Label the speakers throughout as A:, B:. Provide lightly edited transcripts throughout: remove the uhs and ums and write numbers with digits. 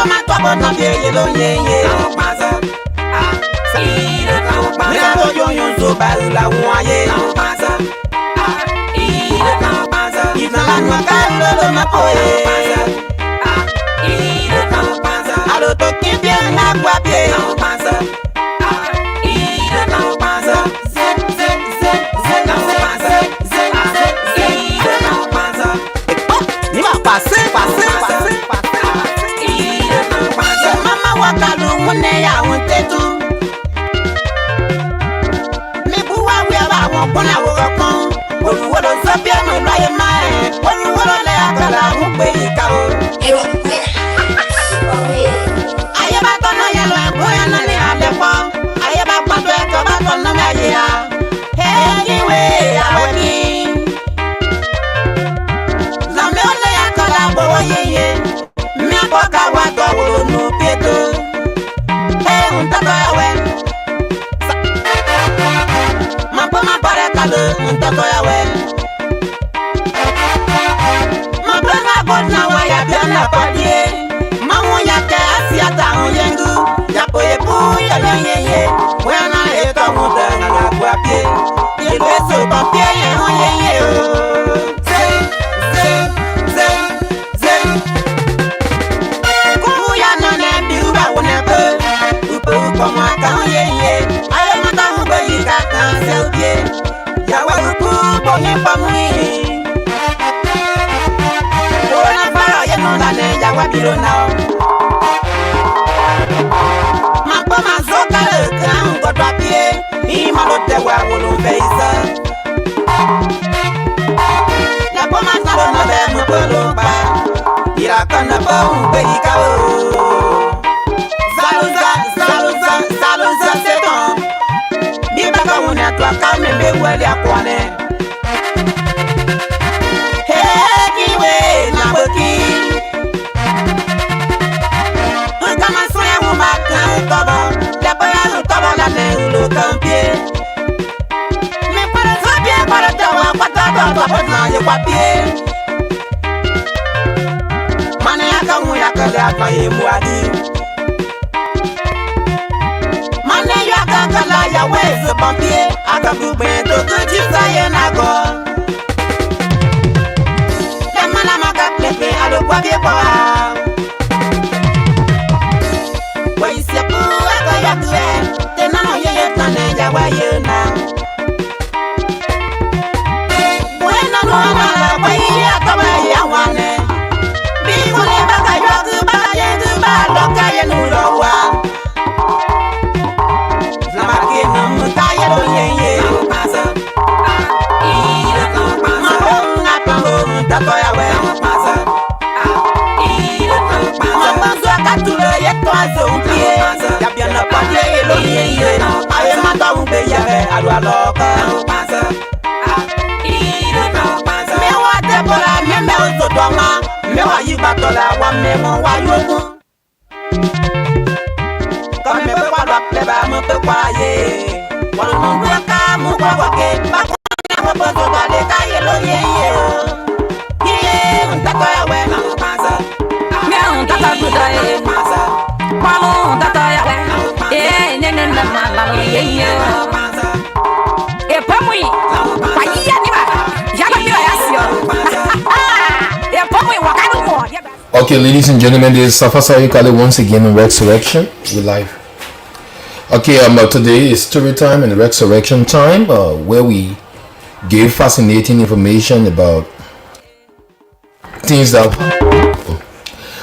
A: ma to bo na be ye lo ye ye. Me to yo yo so ba la won aye. Ina la no ka lo ma po ye. Alo to ki bien na gwa be. Mama wakalu mune ya wontetu. Mi buwa wi aba won pon la wo kan. Oluwo lo so bi anu lo aye ma e. Oluwo lo le akala mu pe ika o. Aye ba to na ye lo e bo ya na ni ale po. Aye ba pa to e ko ba to na me aye ya. Hey we ya woni. La me ole akala bo ye ye. Mi apoka wa to wo no pieto. Hey unta ya we. Ma para kalo unta ya we. Ma bana god na wa ya bia na padie. Ma won ya ka asia ta won yengu. Ya po ye pu ya ye ye. We na e to won da na gwa pie. Ye lo so pa pie ye won ye o. Como acá ye ay mata un bellita can selbie ya wa ku pone pa mui ona para ye no la ne ya wa biro na ma pa ma zo ka le kan go dwa pie ni ma lo te wa wo lo beisa ya pa ma sa lo na be mo po lo ba ira kana pa un bellita o Saluza seton. Mi baba wona to aka me wele akwane. Hey kiwe na boki. Kama soya wo maka tobo. La boya lo tobo la ne lo campie. Me para sabia para tawa kwata tobo na ye kwapie. Mane aka mu ya kale aka ye muadi. Kala ya wezo pampie akagube to kujisa ye nago kama na makapepe alo kwa biepa waisi pu akayakwe tena no ye tane ya wayena buena no mala kwa ye akaba ya wane bigule bakayoku bakayedu baloka ye nulowa
B: Okay, ladies and gentlemen, this is Safasa Yukale once again in Resurrection. We're live. Okay, today is story time and Resurrection time, where we give fascinating information about things that.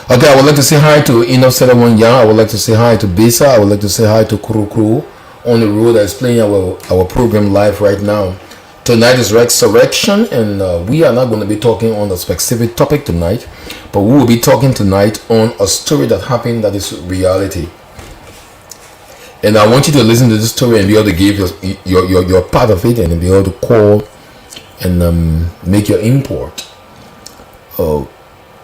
B: Okay, I would like to say hi to Ino Serawanya. I would like to say hi to Besa. I would like to say hi to Kuru Kuru on the road that's playing our program live right now. Tonight is Resurrection, and we are not going to be talking on a specific topic tonight, but we will be talking tonight on a story that happened that is reality. And I want you to listen to this story and be able to give your part of it, and be able to call and make your import.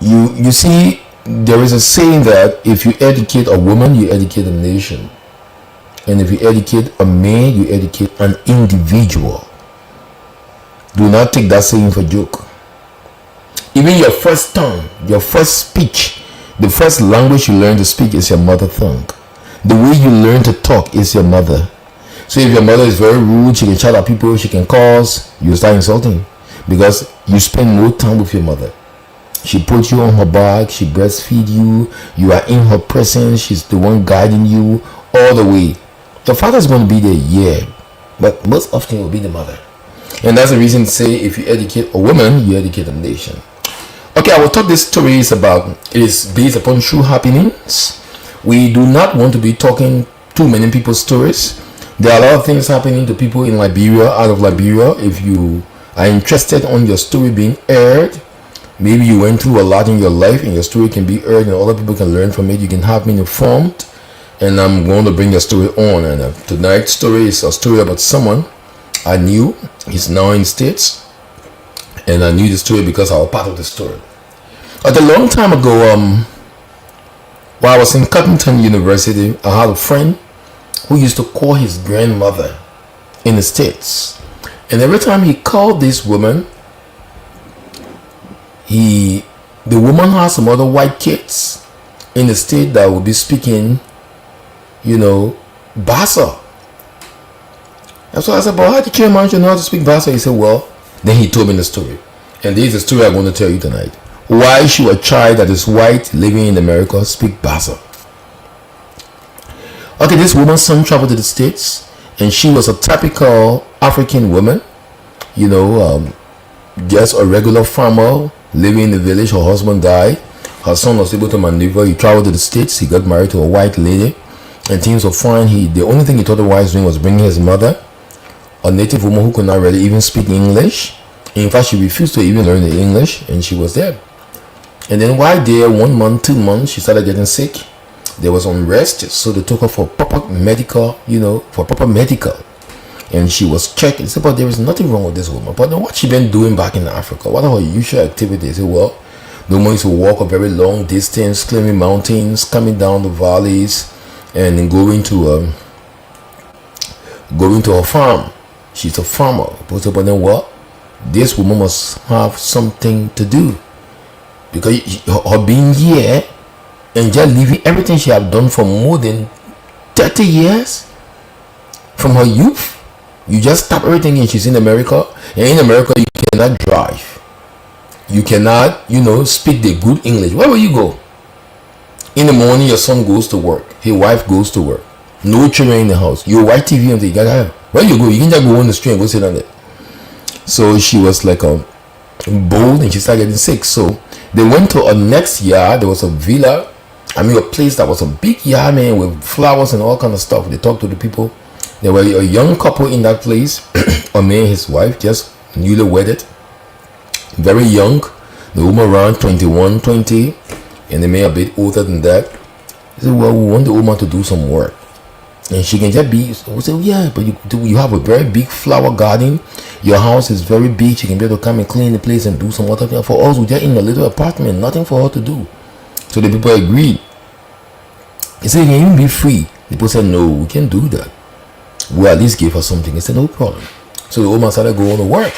B: You see, there is a saying that if you educate a woman, you educate a nation, and if you educate a man, you educate an individual. Do not take that saying for joke. Even your first tongue, your first speech The first language you learn to speak is your mother tongue. The way you learn to talk is your mother. So if your mother is very rude, she can shout at people, she can curse, you start insulting because you spend no time with your mother. She puts you on her back, she breastfeed you, you are in her presence, she's the one guiding you all the way. The father's going to be there, yeah, but most often it will be the mother. And that's the reason to say if you educate a woman, you educate a nation. Okay, I will talk this story is based upon true happenings. We do not want to be talking too many people's stories. There are a lot of things happening to people in Liberia, out of Liberia. If you are interested on your story being aired, maybe you went through a lot in your life and your story can be aired and other people can learn from it, you can have me informed and I'm going to bring your story on. And tonight's story is a story about someone I knew. He's now in the States and I knew the story because I was part of the story. At a long time ago, while I was in Cottonton University, I had a friend who used to call his grandmother in the States. And every time he called this woman, the woman has some other white kids in the state that will be speaking, Bassa. And so I said, but how did you manage to know how to speak Bassa? He said, well, then he told me the story. And this is the story I'm going to tell you tonight. Why should a child that is white living in America speak Bassa? Okay, this woman's son traveled to the States and she was a typical African woman, just a regular farmer living in the village. Her husband died. Her son was able to maneuver. He traveled to the States. He got married to a white lady and things were fine. The only thing he thought the wife was doing was bringing his mother, a native woman who could not really even speak English. In fact, she refused to even learn the English and she was there. And then while there, 1 month, 2 months, she started getting sick. There was unrest, so they took her for proper medical, and she was checked. They said, but there is nothing wrong with this woman. But then what she been doing back in Africa? What are her usual activities? They said, well, the woman used to walk a very long distance, climbing mountains, coming down the valleys, and then going to her farm. She's a farmer. But then what? This woman must have something to do. Because her being here and just leaving everything she had done for more than 30 years from her youth, you just stop everything and she's in America. And in America you cannot drive, you cannot speak the good English. Where will you go? In the morning your son goes to work, his wife goes to work, no children in the house, you watch TV and you gotta have. Where you go? You can just go on the street and go sit on it. So she was like a bold and she started getting sick. So they went to a next yard. There was a villa, a place that was a big yard, man, with flowers and all kind of stuff. They talked to the people. There were a young couple in that place, a man and his wife, just newly wedded, very young. The woman around 21, 20, and the man a bit older than that. They said, well, we want the woman to do some work. And she can just be, we said, yeah, but you have a very big flower garden. Your house is very big. She can be able to come and clean the place and do some other thing. For us, we're just in a little apartment, nothing for her to do. So the people agreed. He said, can you be free? The people said, no, we can't do that. We'll at least give her something. He said, no problem. So the woman started going to work.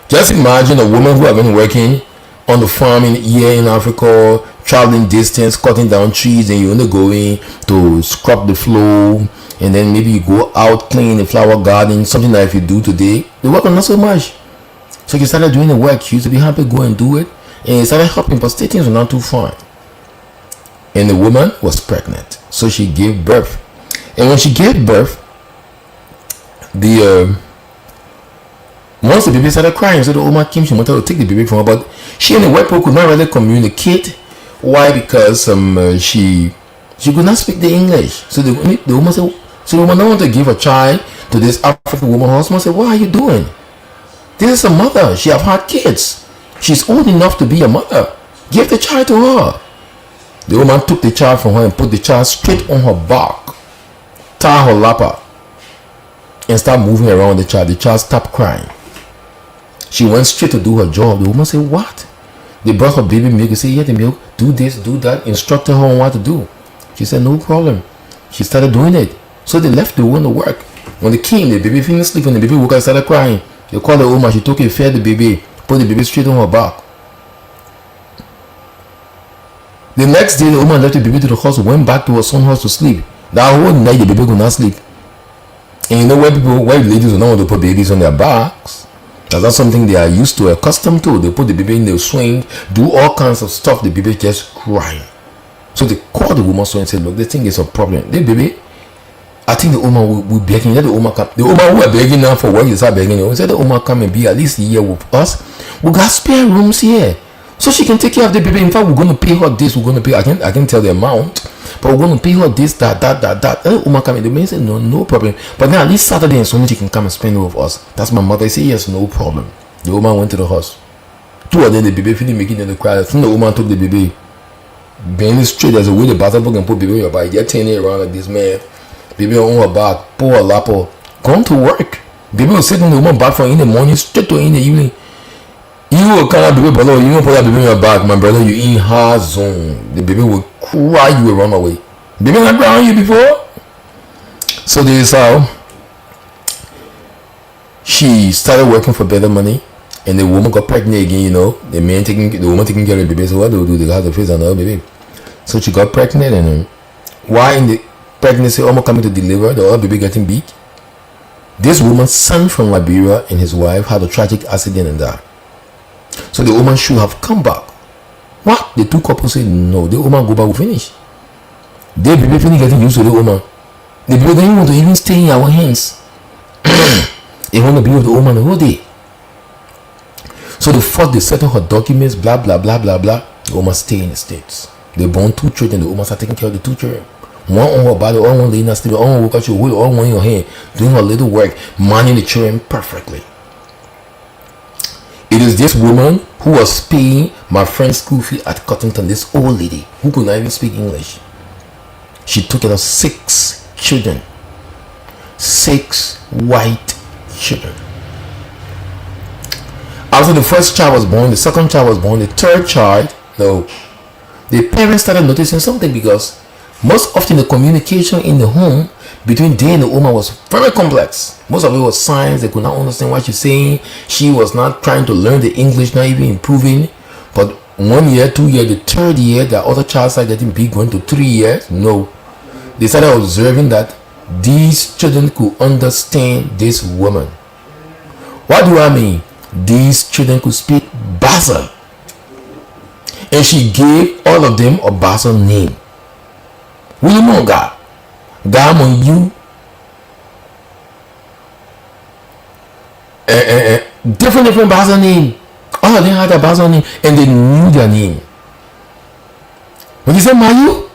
B: Just imagine a woman who had been working on the farm here in Africa, traveling distance, cutting down trees, and you're only going to scrub the floor. And then maybe you go out clean the flower garden, something that if you do today, they work on not so much. So she started doing the work. She used to be happy to go and do it. And it started helping, but things were not too fine. And the woman was pregnant. So she gave birth. And when she gave birth, once the baby started crying, so the woman came, she wanted to take the baby from her, but she and the white people could not really communicate. Why? Because she could not speak the English. So the woman said, so the woman don't want to give a child to this African woman. Her husband said, what are you doing? This is a mother. She have had kids. She's old enough to be a mother. Give the child to her. The woman took the child from her and put the child straight on her back, tie her lapper, and start moving around the child. The child stopped crying. She went straight to do her job. The woman said, what? They brought her baby milk. They said, yeah, the milk, do this, do that. Instructed her on what to do. She said, no problem. She started doing it. So they left the woman to work. When they came, the baby finished sleeping. The baby woke up and started crying. They called the woman. She took it, fed the baby, put the baby straight on her back. The next day, the woman left the baby to the house, went back to her son's house to sleep. That whole night, the baby could not sleep. And you know why ladies will not want to put babies on their backs? That's not something they are used to, accustomed to. They put the baby in the swing, do all kinds of stuff. The baby just crying. So they called the woman so and said, look, this thing is a problem. The baby, I think the woman will begging. Let the woman come. The woman who are begging now for work is not begging. We said the woman come and be at least a year with us. We got spare rooms here, so she can take care of the baby. In fact, we're going to pay her this. We're going to pay. I can tell the amount, but we're going to pay her this, that. And the woman come in. The man said, no problem. But now at least Saturday and Sunday she can come and spend it with us. That's my mother. I say yes, no problem. The woman went to the house. 2 of them, the baby feeling making them cry. Then the woman took the baby. Being straight as a way the basketball can put baby on your back. You're turning it around like this, man. Baby on her back, pour her lap, gone to work. Baby will sit on the woman back from in the morning straight to in the evening. You will call that baby below. You won't put that baby on your back, my brother. You in her zone. The baby will cry. You will run away. Baby not cry on you before. So this is how she started working for better money. And the woman got pregnant again, you know. The woman taking care of the baby. So what do? They have to face another baby. So she got pregnant, and while in the pregnancy, almost coming to deliver, the other baby getting big. This woman's son from Liberia and his wife had a tragic accident and died. So the woman should have come back. What? The two couples said no. The woman go back, will finish. The baby finish getting used to the woman. The baby don't want to even stay in our hands. They want to be with the woman the whole day. So the first they settle her documents, blah blah blah blah blah. The woman stay in the States. They born 2 children. The woman start taking care of the 2 children. One on her body, all one laying down sleeping, all one work out your wood, all one in your hand, doing her little work, managing the children perfectly. It is this woman who was paying my friend's school fee at Cottington. This old lady who could not even speak English. She took care of 6 children, 6 white children. After the first child was born, the second child was born, the third child, no, the parents started noticing something, because most often the communication in the home between they and the woman was very complex. Most of it was signs. They could not understand what she's saying. She was not trying to learn the English, not even improving. But 1 year, 2 years, the third year, the other child started getting big, going to 3 years. No, they started observing that these children could understand this woman. What do I mean? These children could speak Bassa, and she gave all of them a Bassa name. Willimonga, Gamon you, different Bassa name. All of them had a Bassa name, and they knew their name. When you say Mayu,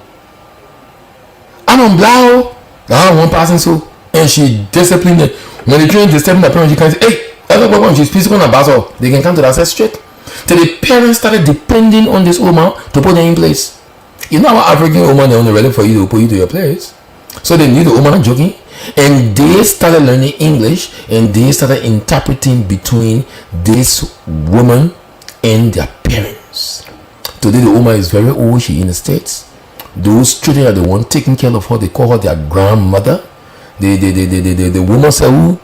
B: I'm on Blau, I one person so, and she disciplined it. When the children disciplined the parents, you can say, hey, everyone, she's speaking on Bassa. They can come to that straight. So the parents started depending on this woman to put them in place. You know our African woman, they're only ready for you to put you to your place. So they knew the woman not joking, and they started learning English, and they started interpreting between this woman and their parents. Today the woman is very old. She in the States. Those children are the one taking care of her. They call her their grandmother. The woman said who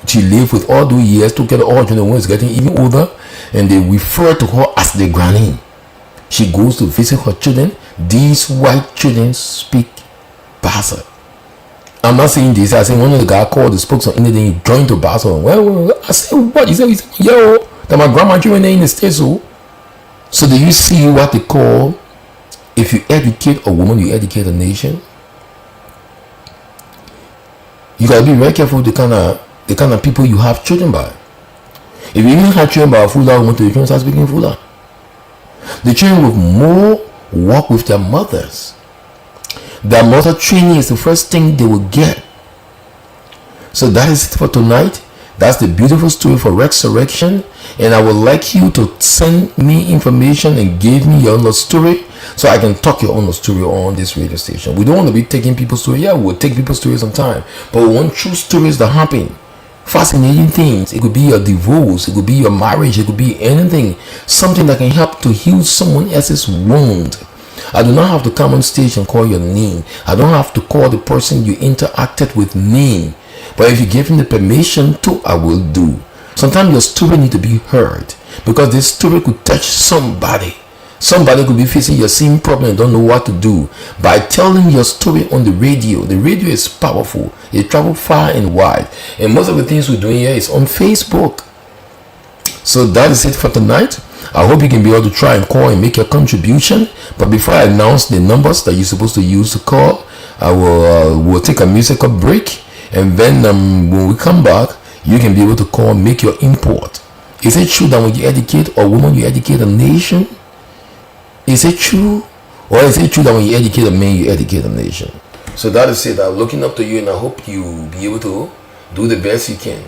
B: she lived with all those years, took care of all children. The one is getting even older, and they refer to her as the granny. She goes to visit her children. These white children speak Bassa. I'm not saying this. I say one of the guys called the spokesman in the day, he joined to Bassa. Well, I say what? He said, yo, that my grandma children in the States. So do you see what they call, if you educate a woman, you educate a nation? You gotta be very careful the kind of people you have children by. If you even have children by a Fula woman, the children start speaking Fula. The children with more work with their mothers. Their mother training is the first thing they will get. So that is it for tonight. That's the beautiful story for Resurrection. And I would like you to send me information and give me your own story, so I can talk your own story on this radio station. We don't want to be taking people's stories. Yeah, we'll take people's stories sometime, but we want true stories that happen. Fascinating things. It could be your divorce, it could be your marriage, it could be anything. Something that can help to heal someone else's wound. I do not have to come on stage and call your name. I don't have to call the person you interacted with name. But if you give me the permission to, I will do. Sometimes your story needs to be heard, because this story could touch somebody. Somebody could be facing your same problem and don't know what to do. By telling your story on the radio is powerful. It travels far and wide. And most of the things we're doing here is on Facebook. So that is it for tonight. I hope you can be able to try and call and make your contribution. But before I announce the numbers that you're supposed to use to call, I will we'll take a musical break. And then when we come back, you can be able to call and make your import. Is it true that when you educate a woman, you educate a nation? Is it true? Or is it true that when you educate a man, you educate a nation? So that is it. I'm looking up to you, and I hope you be able to do the best you can.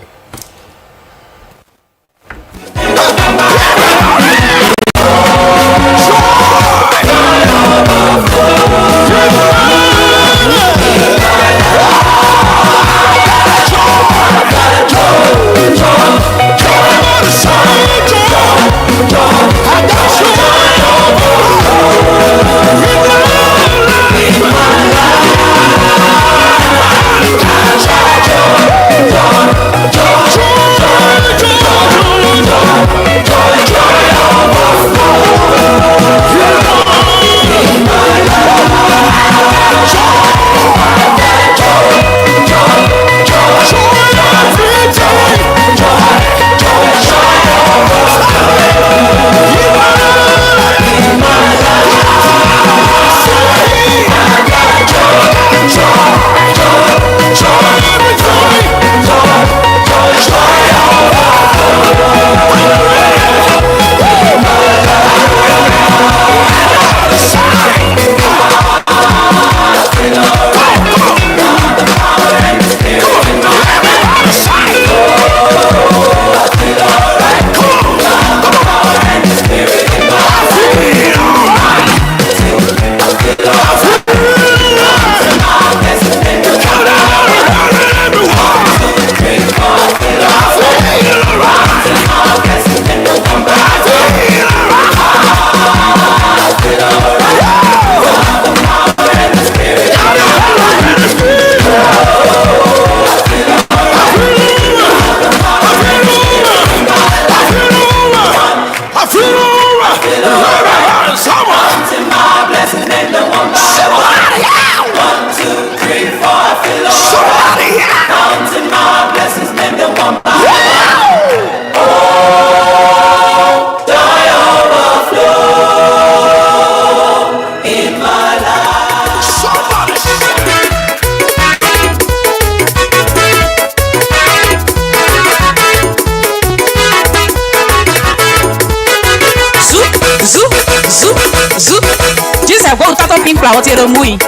C: Otero mui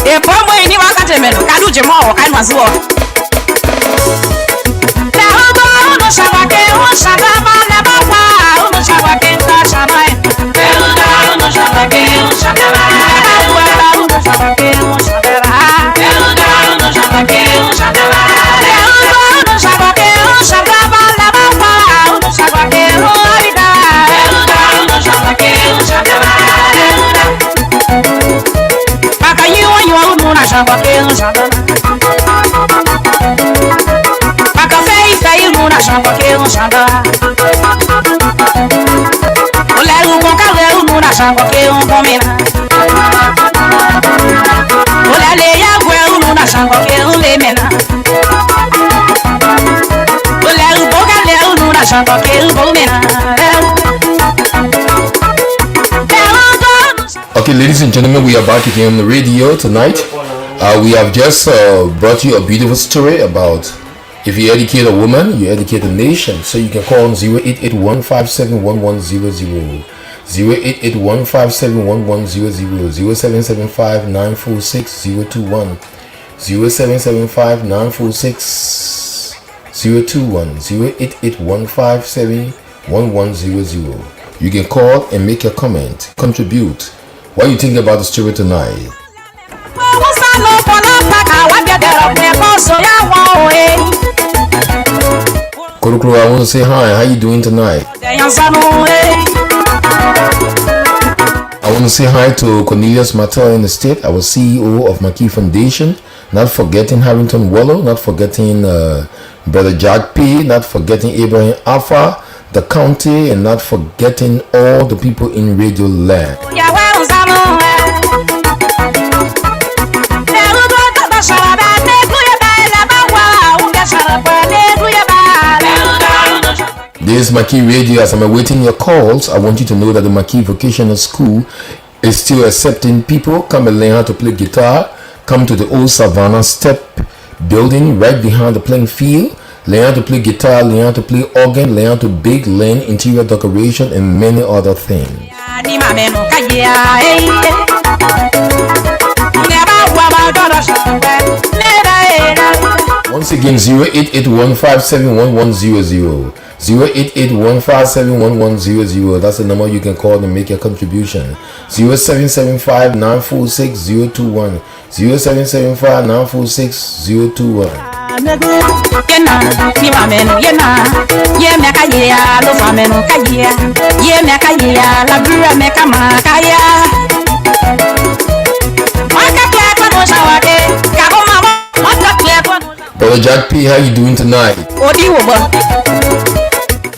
C: e pombo ni wakati meno kadu jemo kai mazuo la hobo no shabake o shababa la baba no shabake ta shabai peluda no shabake o shababa no shabake o shababa peluda no shabake o shababa no shabake o shababa la baba no shabake o arida peluda no shabake o shababa
B: Okay, ladies and gentlemen, we are back again on the radio tonight. We have just brought you a beautiful story about if you educate a woman, you educate a nation. So you can call on 0881571100, 0881571100, 0775946021, 0775946021, 0881571100. You can call and make your comment, contribute. What do you think about the story tonight? Kurukuru, I want to say hi. How you doing tonight? I want to say hi to Cornelius Mattel in the state, our CEO of Maggie Foundation. Not forgetting Harrington Wallow. Not forgetting Brother Jack P. Not forgetting Abraham Alpha. the county, and not forgetting all the people in Radio Land. This is Maggie Radio. As I'm awaiting your calls, I want you to know that the Maggie Vocational School is still accepting people. Come and learn how to play guitar. Come to the old Savannah Step building right behind the playing field. Learn how to play guitar, learn how to play organ, learn how to bake, learn interior decoration, and many other things. Once again, 0881571100. 0881571100. That's the number you can call and make your contribution. 0775946021. 0775946021. Brother Jack P, how you doing tonight?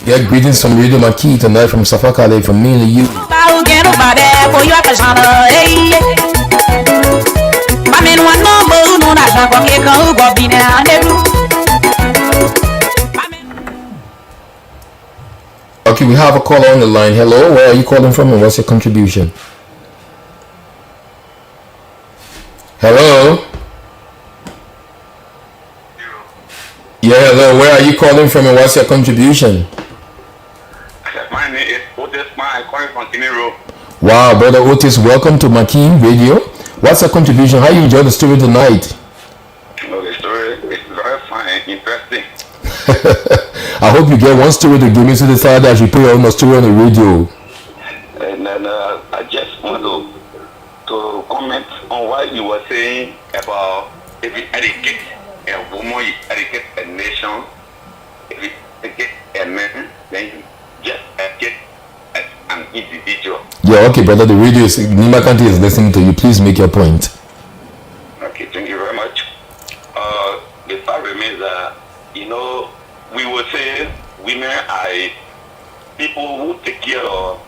B: Yeah, greetings from Radio Maggie tonight from Safakale, from me and you. Okay, we have a caller on the line. Hello, where are you calling from and what's your contribution? Hello? Yeah, hello, where are you calling from and what's your contribution?
D: My name is Otis. I'm calling from Kinero.
B: Wow, Brother Otis, welcome to Maggie Radio. What's your contribution? How you enjoy the story tonight?
D: Oh, the story is very fun and interesting.
B: I hope you get one story to give me, so decided I should put on a story on the radio.
D: And then I just want to comment on what you were saying about if you educate a woman, you educate a nation. If you educate a man, then you just educate as an individual.
B: Yeah, okay, brother. The radio is Nima Kanti is listening to you. Please make your point.
D: Okay, thank you very much. The fact remains that we will say women are people who take care of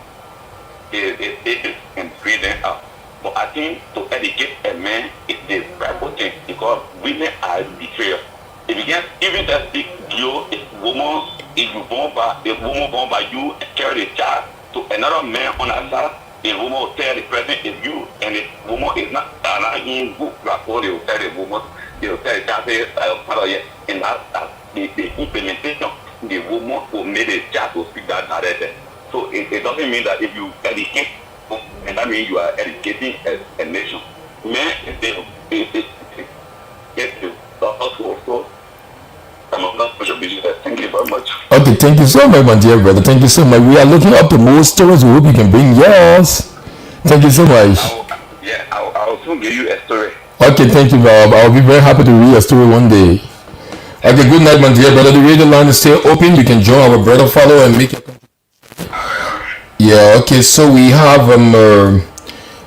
D: the babies and bring them up. But I think to educate a man is the right thing because women are betrayers. If you get even that big deal, if a woman born by you and carry the child to another man on her side, the woman will tell the person it's you, and the woman is not allowing good rapport. They will tell the woman, they will tell the child, and that the implementation, the woman will make the child to speak that directly. So it doesn't mean that if you educate, and that means you are educating a nation. Men, they get to also. Thank you very much.
B: Okay, thank you so much, my dear brother. Thank you so much. We are looking up to more stories. We hope you can bring yours. Thank you so much.
D: I'll soon give you a story.
B: Okay, thank you, Bob. I'll be very happy to read a story one day. Okay, good night, my dear brother. The radio line is still open. You can join our brother follow and make your contribution. Yeah, okay, so we have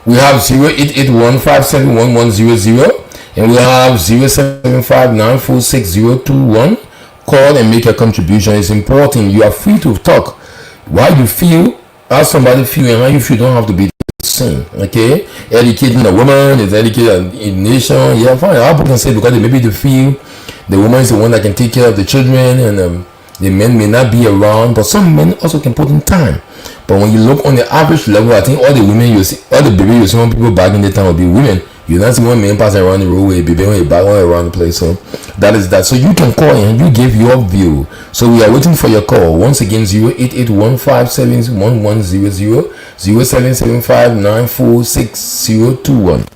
B: 0881571100 and we have 0759466021. Call and make a contribution. It's important. You are free to talk. Why you feel, how somebody feel, and how you feel don't have to be the same. Okay? Educating a woman is educating a nation. Yeah, fine. How people can say because maybe they feel the woman is the one that can take care of the children and the men may not be around, but some men also can put in time. But when you look on the average level, I think all the women you see, all the baby you see when people back in the time will be women. You not see one man passing around the roadway, baby when you back all around the place. So that is that. So you can call and you give your view. So we are waiting for your call. Once again, 0881571100, 0775946021.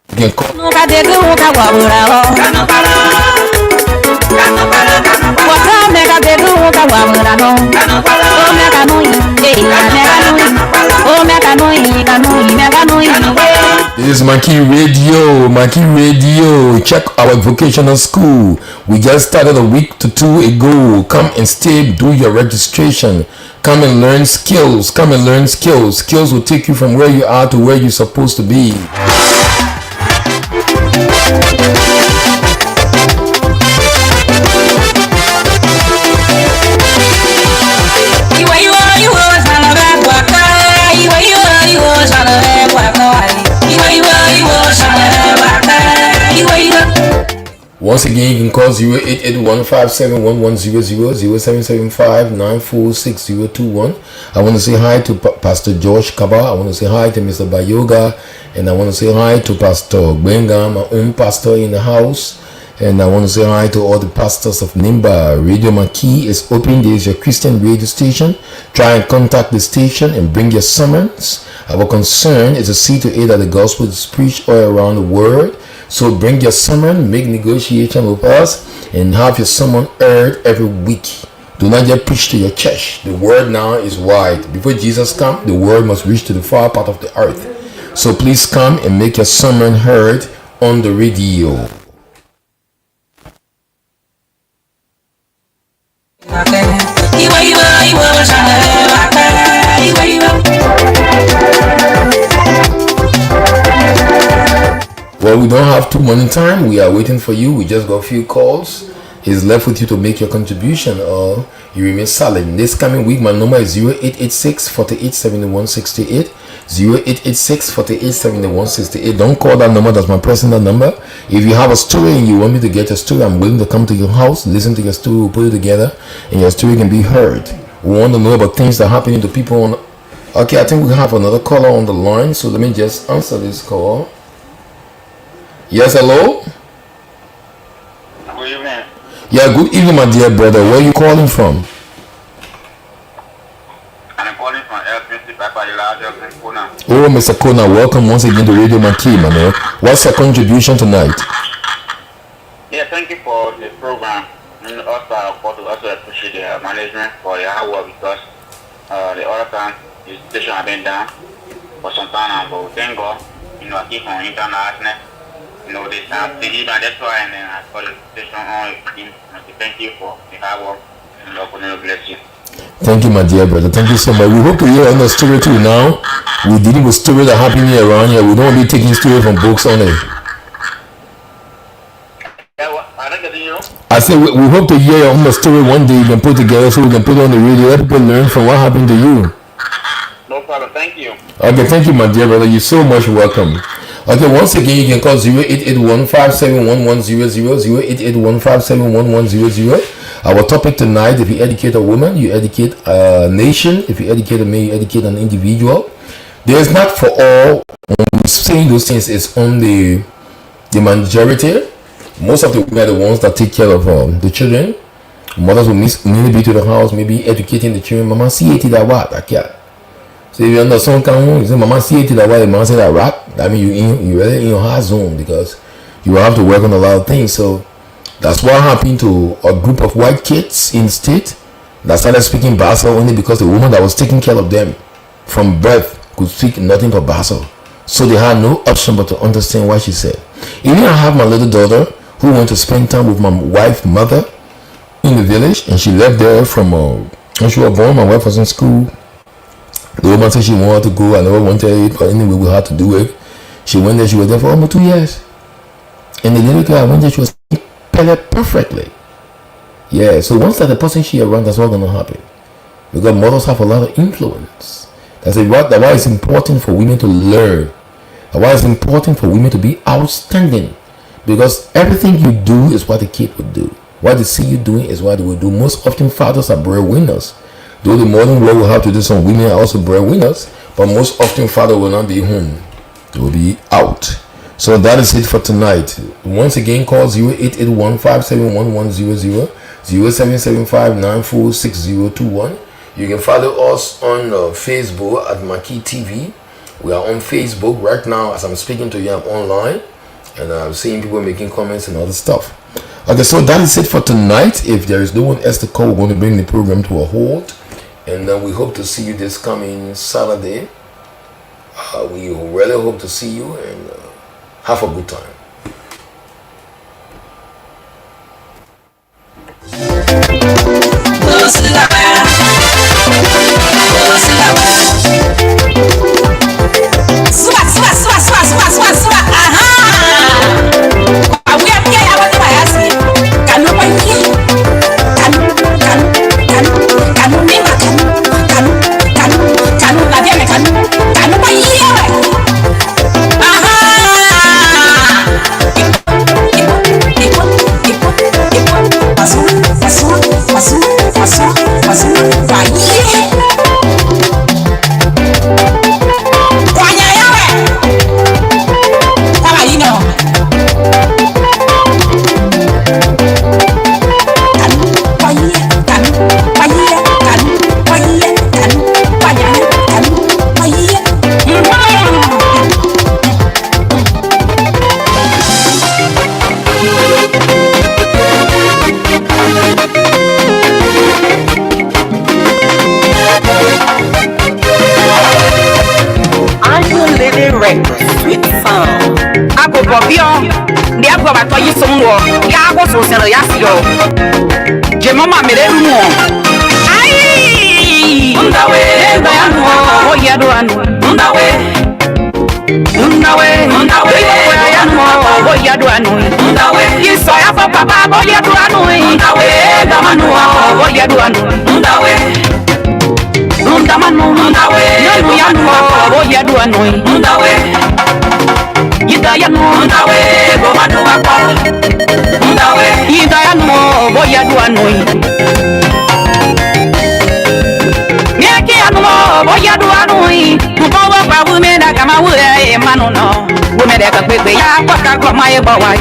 B: You can call. This is Maggie Radio. Maggie Radio. Check our vocational school. We just started a week to two ago. Come and stay, do your registration. Come and learn skills. Come and learn skills. Skills will take you from where you are to where you're supposed to be. Once again, you can call 0881571100, I want to say hi to Pastor George Kaba. I want to say hi to Mr. Bayoga. And I want to say hi to Pastor Benga, my own pastor in the house. And I want to say hi to all the pastors of Nimba. Radio Maggie is open. There is your Christian radio station. Try and contact the station and bring your sermons. Our concern is to see to it that the gospel is preached all around the world. So bring your sermon, make negotiation with us, and have your sermon heard every week. Do not just preach to your church. The word now is wide. Before Jesus comes, the word must reach to the far part of the earth. So please come and make your sermon heard on the radio. Well, we don't have too much time. We are waiting for you. We just got a few calls. It's left with you to make your contribution or you remain silent. This coming week, my number is 0886 4871 68. 0886 4871 68. Don't call that number. That's my personal number. If you have a story and you want me to get your story, I'm willing to come to your house, listen to your story, we'll put it together, and your story can be heard. We want to know about things that are happening to people on. Okay, I think we have another caller on the line, so let me just answer this call. Yes, hello?
D: Good evening.
B: Yeah, good evening, my dear brother. Where are you calling from?
D: I'm calling from LPC Papa Elijah Kona.
B: Oh, Mr. Kona, welcome once again to Radio Maggie, man. What's your contribution tonight?
D: Yeah, thank you for the program. And also, I also appreciate the management for your hard work because the other time the station has been down for some time, but thank God, I keep on international. This time, that's why, and then I call the station on. Thank you for the hard work, and God will bless you.
B: Thank you, my dear brother. Thank you so much. We hope to hear another story too now. We're dealing with stories that happen here around here. We don't be taking stories from books only. I said we hope to hear your own story one day you can put together so we can put it on the radio. Let people learn from what happened to you.
D: No problem. Thank you.
B: Okay, thank you, my dear brother. You're so much welcome. Okay, once again, you can call 0881571100, 0881571100. Our topic tonight, if you educate a woman, you educate a nation. If you educate a man, you educate an individual. There's not for all. When we're saying those things, it's only the majority. Most of the women are the ones that take care of the children. Mothers will mainly be to the house, maybe educating the children. Mama, see it that what? I can't. So if you understand, you say, Mama, see it that way. Mama say that rap. That means you really in your hard zone because you have to work on a lot of things. So that's what happened to a group of white kids in the state that started speaking Basel only because the woman that was taking care of them from birth could speak nothing but Basel. So they had no option but to understand what she said. Even I have my little daughter who went to spend time with my wife's mother in the village, and she left there from when she was born. My wife was in school. The woman said she wanted to go. I never wanted it, but anyway, we had to do it. She went there. She was there for almost 2 years. And the little girl went there. She was perfectly. Yeah. So once that the person she around, that's what's gonna happen. Because mothers have a lot of influence. That's why it's important for women to learn. That's why it's important for women to be outstanding. Because everything you do is what the kid would do. What they see you doing is what they will do. Most often, fathers are breadwinners. Though the modern world will have to do some women are also breadwinners, but most often father will not be home. They will be out. So that is it for tonight. Once again, call 0881571100, 0775946021. You can follow us on Facebook at Maggie TV. We are on Facebook right now as I'm speaking to you. I'm online, and I'm seeing people making comments and other stuff. Okay, so that is it for tonight. If there is no one else to call, we're going to bring the program to a halt. And we hope to see you this coming Saturday. We really hope to see you and have a good time.
C: bio dia go ba to yi so mo ya go so se ya si yo je mama mere mu ai ndawe ya no o ya do anu ndawe ya no o ya do anu ndawe iso ya fa papa o ya do anu ndawe da manu o ya do anu ndawe ndamanu ndawe ya no o ya do anu ndawe Idaya no ndawe go manu akwa ndawe idaya no boya do anoi Miaki anu boya do anoi mbo wa pa wu me na kama wu e manu no wu me de ka pepe ya kwa ka ko mai bo wa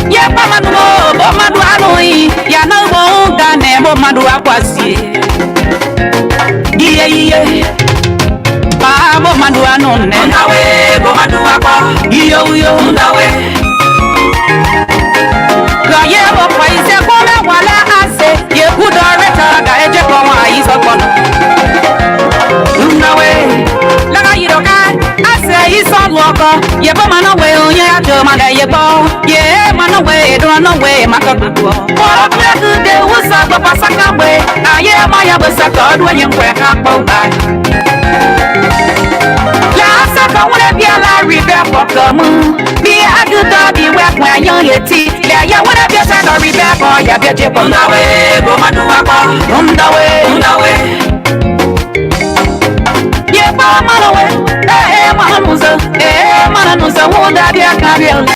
C: ye pa manu bo madu anoi ya na bo ga ne bo madu akwa si iye Babo madu anone ndawe go madu akwa iyo ndawe Gaye bo paise ko me wala ase ye ku director ga eje ko wa iso kono ndawe la ga yiro ka ase iso loko ye bo mana we onye ajo ma ga ye bo ye mana we do no we maka dugo ko black de usa go pasaka we aye ma ya bo sa ko do yen kwe ka po ba Saka wona bia la ribe pokomu bi aduda bi we kwa yan yeti le ya wona bia saka ribe ko ya bia je ko ndawe go madu akwa ndawe ye pa manawe mananuza wona bia ka bia